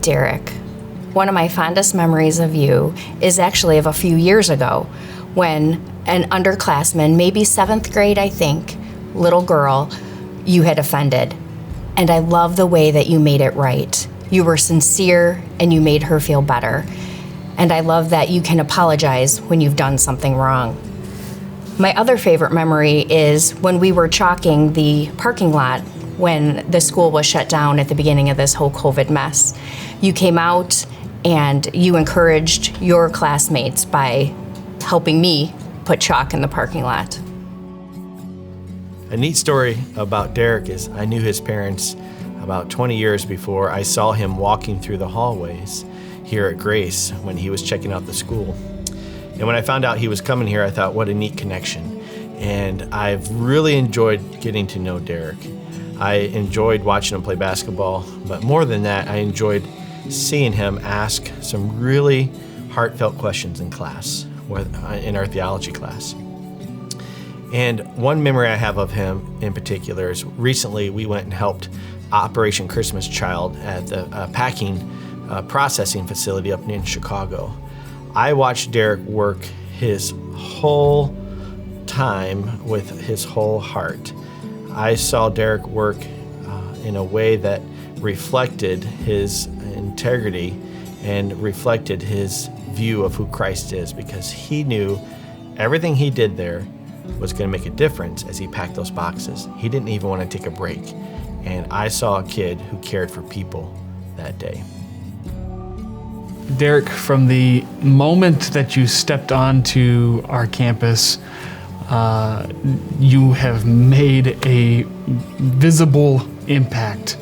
Derek, one of my fondest memories of you is actually of a few years ago when an underclassman, maybe 7th grade, I think, little girl, you had offended. And I love the way that you made it right. You were sincere and you made her feel better. And I love that you can apologize when you've done something wrong. My other favorite memory is when we were chalking the parking lot when the school was shut down at the beginning of this whole COVID mess. You came out and you encouraged your classmates by helping me put chalk in the parking lot. A neat story about Derek is I knew his parents about 20 years before I saw him walking through the hallways here at Grace when he was checking out the school. And when I found out he was coming here, I thought, what a neat connection. And I've really enjoyed getting to know Derek. I enjoyed watching him play basketball, but more than that, I enjoyed seeing him ask some really heartfelt questions in class, in our theology class. And one memory I have of him in particular is recently we went and helped Operation Christmas Child at the packing processing facility up in Chicago. I watched Derek work his whole time with his whole heart. I saw Derek work in a way that reflected his integrity and reflected his view of who Christ is, because he knew everything he did there was going to make a difference as he packed those boxes. He didn't even want to take a break. And I saw a kid who cared for people that day. Derek, from the moment that you stepped onto our campus, you have made a visible impact.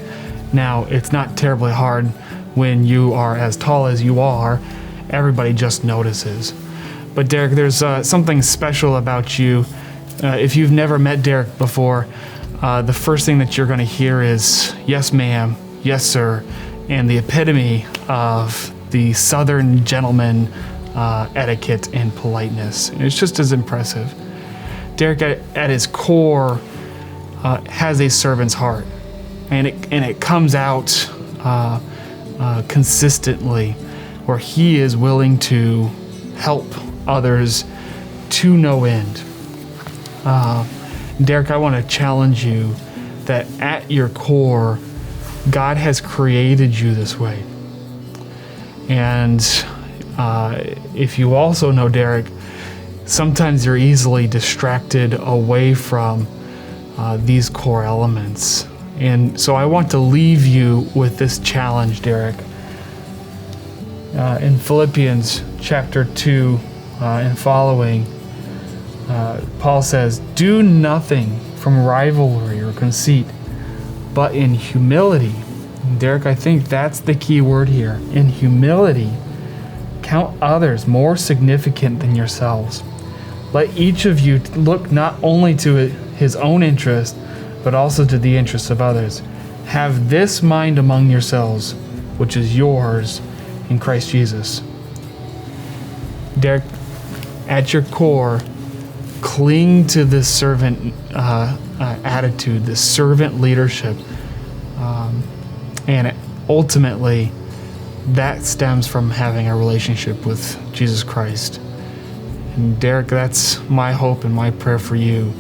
Now, it's not terribly hard when you are as tall as you are. Everybody just notices. But Derek, there's something special about you. If you've never met Derek before, the first thing that you're going to hear is, yes, ma'am, yes, sir, and the epitome of the Southern gentleman etiquette and politeness. And it's just as impressive. Derek, at his core, has a servant's heart, and it comes out consistently, where he is willing to help others to no end. Derek, I want to challenge you that at your core, God has created you this way. And if you also know Derek, sometimes you're easily distracted away from these core elements. And so I want to leave you with this challenge, Derek. In Philippians chapter 2 and following, Paul says, do nothing from rivalry or conceit, but in humility. Derek, I think that's the key word here. In humility, count others more significant than yourselves. Let each of you look not only to his own interest, but also to the interests of others. Have this mind among yourselves, which is yours in Christ Jesus. Derek, at your core, cling to this servant attitude, this servant leadership. And ultimately, that stems from having a relationship with Jesus Christ. And Derek, that's my hope and my prayer for you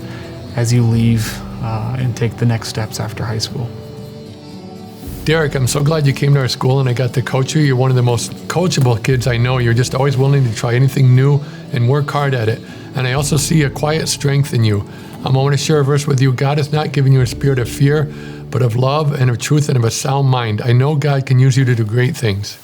as you leave and take the next steps after high school. Derek, I'm so glad you came to our school and I got to coach you. You're one of the most coachable kids I know. You're just always willing to try anything new and work hard at it. And I also see a quiet strength in you. I want to share a verse with you. God has not given you a spirit of fear, but of love and of truth and of a sound mind. I know God can use you to do great things.